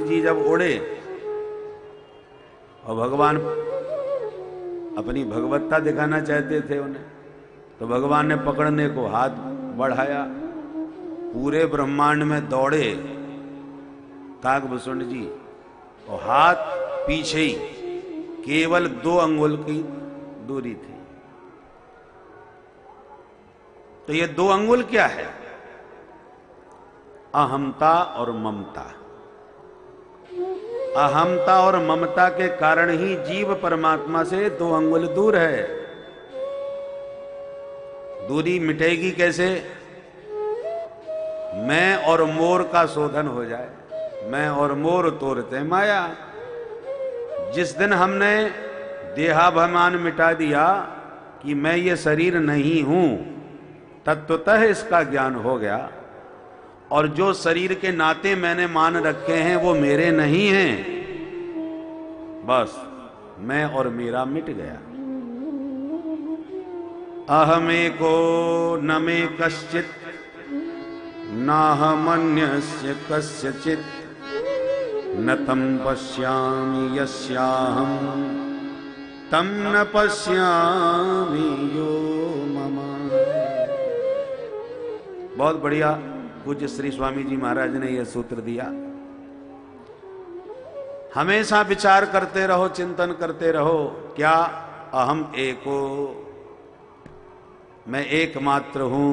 जी जब उड़े और भगवान अपनी भगवत्ता दिखाना चाहते थे उन्हें, तो भगवान ने पकड़ने को हाथ बढ़ाया, पूरे ब्रह्मांड में दौड़े काकभूषण जी और हाथ पीछे ही केवल 2 अंगुल की दूरी थी। तो ये 2 अंगुल क्या है? अहमता और ममता। अहमता और ममता के कारण ही जीव परमात्मा से 2 अंगुल दूर है। दूरी मिटेगी कैसे? मैं और मोर का शोधन हो जाए। मैं और मोर तोरते माया। जिस दिन हमने देहाभिमान मिटा दिया कि मैं ये शरीर नहीं हूं, तत्वतः इसका ज्ञान हो गया। और जो शरीर के नाते मैंने मान रखे हैं वो मेरे नहीं हैं, बस मैं और मेरा मिट गया। अहमेको न मे कश्चित् नाहमन्यस्य कस्यचित् न तम पश्यामि यस्याहं तम न पश्यामि यो मम। बहुत बढ़िया पूज्य श्री स्वामी जी महाराज ने यह सूत्र दिया। हमेशा विचार करते रहो, चिंतन करते रहो। क्या? अहम एको, मैं एकमात्र हूं।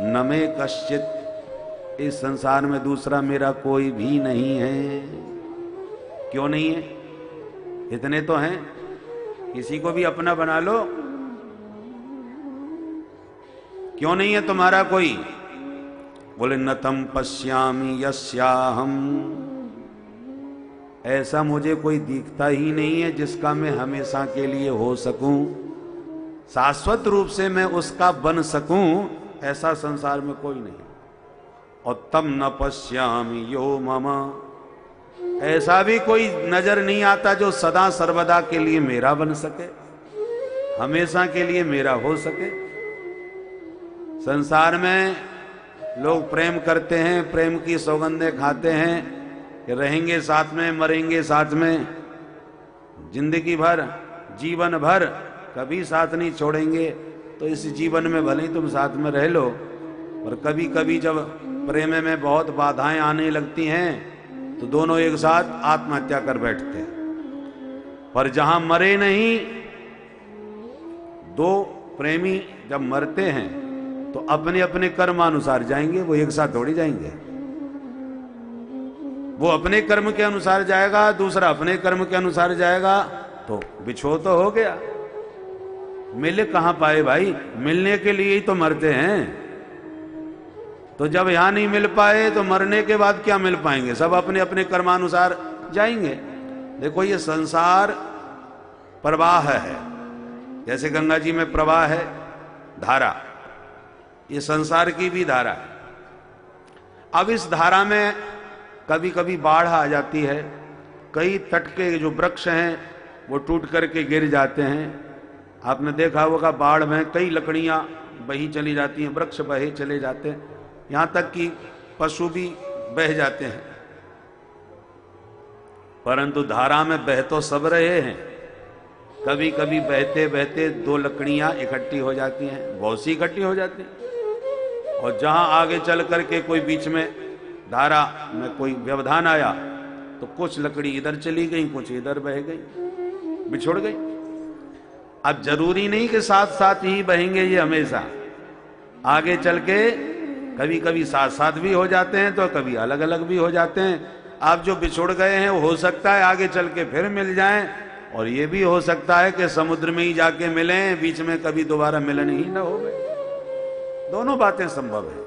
न मे कश्चित्, इस संसार में दूसरा मेरा कोई भी नहीं है। क्यों नहीं है? इतने तो हैं, किसी को भी अपना बना लो। क्यों नहीं है तुम्हारा कोई? बोले न तम पश्यामि यस्याहम, ऐसा मुझे कोई दिखता ही नहीं है जिसका मैं हमेशा के लिए हो सकूं, शाश्वत रूप से मैं उसका बन सकूं। ऐसा संसार में कोई नहीं। और तम न पश्यामि यो मम, ऐसा भी कोई नजर नहीं आता जो सदा सर्वदा के लिए मेरा बन सके, हमेशा के लिए मेरा हो सके। संसार में लोग प्रेम करते हैं, प्रेम की सौगंधें खाते हैं कि रहेंगे साथ में, मरेंगे साथ में, जिंदगी भर, जीवन भर कभी साथ नहीं छोड़ेंगे। तो इस जीवन में भले ही तुम साथ में रह लो, और कभी कभी जब प्रेम में बहुत बाधाएं आने लगती हैं तो दोनों एक साथ आत्महत्या कर बैठते हैं। पर जहां मरे नहीं, 2 प्रेमी जब मरते हैं तो अपने अपने कर्मानुसार जाएंगे, वो एक साथ थोड़ी जाएंगे। वो अपने कर्म के अनुसार जाएगा, दूसरा अपने कर्म के अनुसार जाएगा, तो बिछो तो हो गया। मिल कहां पाए भाई? मिलने के लिए ही तो मरते हैं। तो जब यहां नहीं मिल पाए तो मरने के बाद क्या मिल पाएंगे? सब अपने अपने कर्मानुसार जाएंगे। देखो ये संसार प्रवाह है, जैसे गंगा जी में प्रवाह है, धारा, ये संसार की भी धारा है। अब इस धारा में कभी कभी बाढ़ आ जाती है, कई तट के जो वृक्ष हैं वो टूट करके गिर जाते हैं। आपने देखा होगा बाढ़ में कई लकड़ियां बही चली जाती हैं, वृक्ष बहे चले जाते हैं, यहां तक कि पशु भी बह जाते हैं। परंतु धारा में बह तो सब रहे हैं। कभी कभी बहते बहते 2 लकड़ियां इकट्ठी हो जाती हैं, बहुत सी इकट्ठी हो जाती हैं। और जहां आगे चल करके कोई बीच में धारा में कोई व्यवधान आया तो कुछ लकड़ी इधर चली गई, कुछ इधर बह गई, बिछुड़ गई। अब जरूरी नहीं कि साथ साथ ही बहेंगे ये हमेशा, आगे चल के कभी कभी साथ साथ भी हो जाते हैं तो कभी अलग अलग भी हो जाते हैं। आप जो बिछुड़ गए हैं हो सकता है आगे चल के फिर मिल जाएं, और ये भी हो सकता है कि समुद्र में ही जाके मिलें, बीच में कभी दोबारा मिलन ही ना हो गए। दोनों बातें संभव है।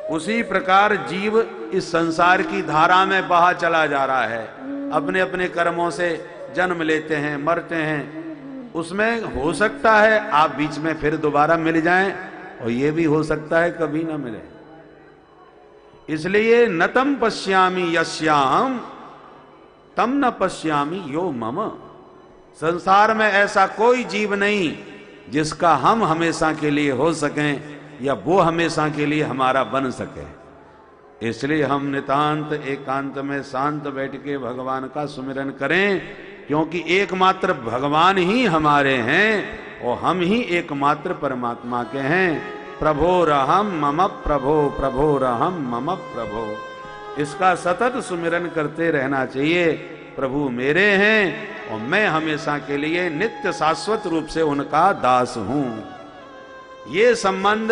उसी प्रकार जीव इस संसार की धारा में बहा चला जा रहा है, अपने अपने कर्मों से जन्म लेते हैं, मरते हैं। उसमें हो सकता है आप बीच में फिर दोबारा मिल जाएं, और ये भी हो सकता है कभी ना मिले। इसलिए न तम पश्यामि यस्याहं तम न पश्यामि यो मम। संसार में ऐसा कोई जीव नहीं जिसका हम हमेशा के लिए हो सकें या वो हमेशा के लिए हमारा बन सके। इसलिए हम नितांत एकांत में शांत बैठ के भगवान का सुमिरन करें, क्योंकि एकमात्र भगवान ही हमारे हैं और हम ही एकमात्र परमात्मा के हैं। प्रभोरहम मम प्रभो, प्रभोरहम मम प्रभो, इसका सतत सुमिरन करते रहना चाहिए। प्रभु मेरे हैं और मैं हमेशा के लिए नित्य शाश्वत रूप से उनका दास हूं। ये संबंध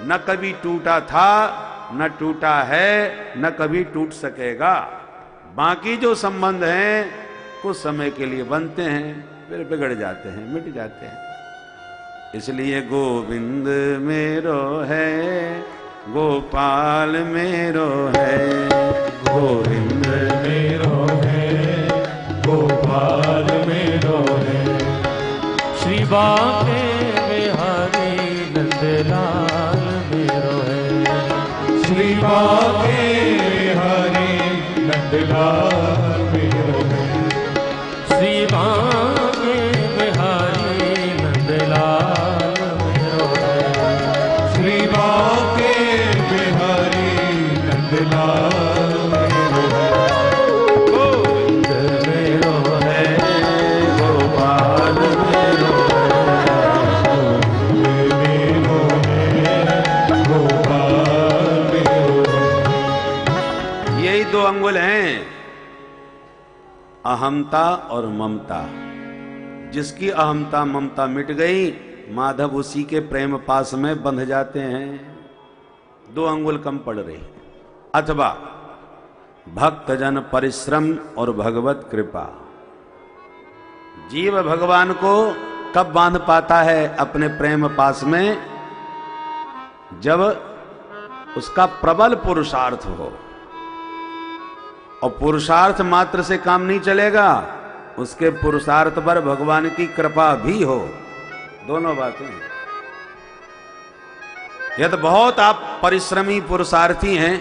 न कभी टूटा था, न टूटा है, न कभी टूट सकेगा। बाकी जो संबंध हैं कुछ समय के लिए बनते हैं, फिर बिगड़ जाते हैं, मिट जाते हैं। इसलिए गोविंद मेरो है, गोपाल मेरो है, गोविंद मेरो है, गोपाल मेरो है, श्री बांके बिहारी नंदलाल मेरो है, श्री बांके बिहारी नंदलाल मेरो है, श्री बांके बिहारी नंदलाल मेरो है, श्री बांके बिहारी नंदलाल मेरो है, गोविंद मेरो है, गोपाल मेरो है, गोविंद मेरो है, गोपाल मेरो है। यही दो अंगुल हैं, अहमता और ममता। जिसकी अहमता ममता मिट गई, माधव उसी के प्रेम पास में बंध जाते हैं। दो अंगुल कम पड़ रही। अथवा भक्तजन परिश्रम और भगवत कृपा। जीव भगवान को कब बांध पाता है अपने प्रेम पास में? जब उसका प्रबल पुरुषार्थ हो। और पुरुषार्थ मात्र से काम नहीं चलेगा, उसके पुरुषार्थ पर भगवान की कृपा भी हो। दोनों बातें। यदि बहुत आप परिश्रमी पुरुषार्थी हैं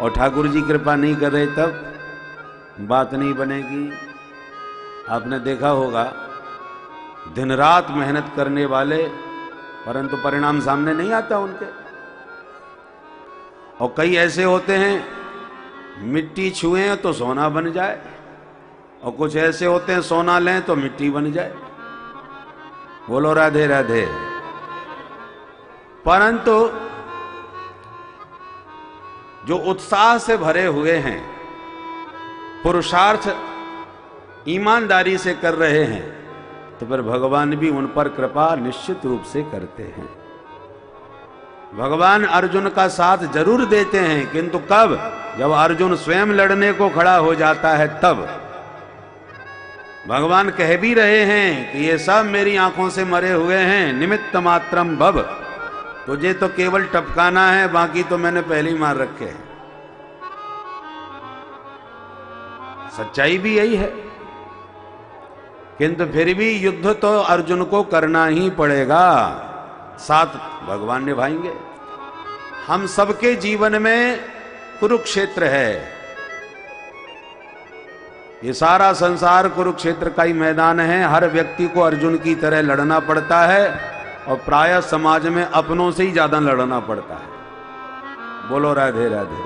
और ठाकुर जी कृपा नहीं कर रहे, तब बात नहीं बनेगी। आपने देखा होगा, दिन रात मेहनत करने वाले, परंतु परिणाम सामने नहीं आता उनके। और कई ऐसे होते हैं, मिट्टी छुएं तो सोना बन जाए, और कुछ ऐसे होते हैं सोना लें तो मिट्टी बन जाए। बोलो राधे राधे। परंतु जो उत्साह से भरे हुए हैं, पुरुषार्थ ईमानदारी से कर रहे हैं, तो फिर भगवान भी उन पर कृपा निश्चित रूप से करते हैं। भगवान अर्जुन का साथ जरूर देते हैं, किंतु कब? जब अर्जुन स्वयं लड़ने को खड़ा हो जाता है, तब। भगवान कह भी रहे हैं कि ये सब मेरी आंखों से मरे हुए हैं, निमित्त मात्रम भव। तुझे तो केवल टपकाना है, बाकी तो मैंने पहले ही मार रखे हैं। सच्चाई भी यही है। किंतु फिर भी युद्ध तो अर्जुन को करना ही पड़ेगा, साथ भगवान निभाएंगे। हम सबके जीवन में कुरुक्षेत्र है। ये सारा संसार कुरुक्षेत्र का ही मैदान है। हर व्यक्ति को अर्जुन की तरह लड़ना पड़ता है, और प्रायः समाज में अपनों से ही ज्यादा लड़ना पड़ता है। बोलो राधे राधे।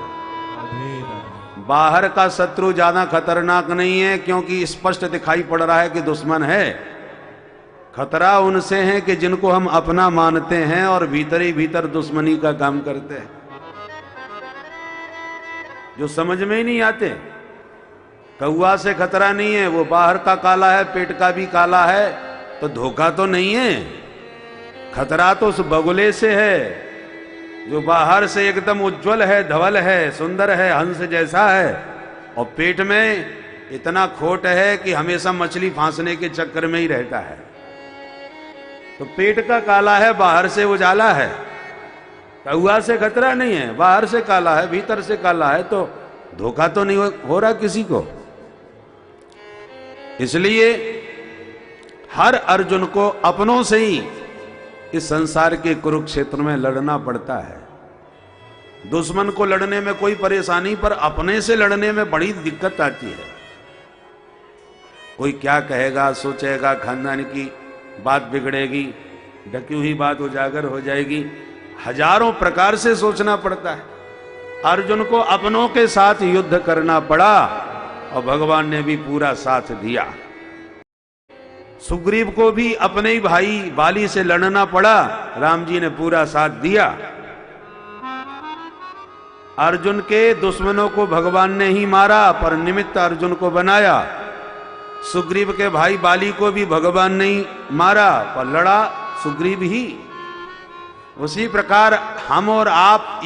बाहर का शत्रु ज्यादा खतरनाक नहीं है, क्योंकि स्पष्ट दिखाई पड़ रहा है कि दुश्मन है। खतरा उनसे है कि जिनको हम अपना मानते हैं और भीतर ही भीतर दुश्मनी का काम करते हैं, जो समझ में ही नहीं आते। कौआ से खतरा नहीं है, वो बाहर का काला है, पेट का भी काला है, तो धोखा तो नहीं है। खतरा तो उस बगुले से है, जो बाहर से एकदम उज्जवल है, धवल है, सुंदर है, हंस जैसा है, और पेट में इतना खोट है कि हमेशा मछली फांसने के चक्कर में ही रहता है। तो पेट का काला है, बाहर से उजाला है। कौआ से खतरा नहीं है, बाहर से काला है, भीतर से काला है, तो धोखा तो नहीं हो रहा किसी को। इसलिए हर अर्जुन को अपनों से ही इस संसार के कुरुक्षेत्र में लड़ना पड़ता है। दुश्मन को लड़ने में कोई परेशानी, पर अपने से लड़ने में बड़ी दिक्कत आती है। कोई क्या कहेगा, सोचेगा, खानदान की बात बिगड़ेगी, ढकी हुई बात उजागर हो जाएगी। हजारों प्रकार से सोचना पड़ता है। अर्जुन को अपनों के साथ युद्ध करना पड़ा और भगवान ने भी पूरा साथ दिया। सुग्रीव को भी अपने ही भाई बाली से लड़ना पड़ा, राम जी ने पूरा साथ दिया। अर्जुन के दुश्मनों को भगवान ने ही मारा, पर निमित्त अर्जुन को बनाया। सुग्रीव के भाई बाली को भी भगवान ने ही मारा, पर लड़ा सुग्रीव ही। उसी प्रकार हम और आप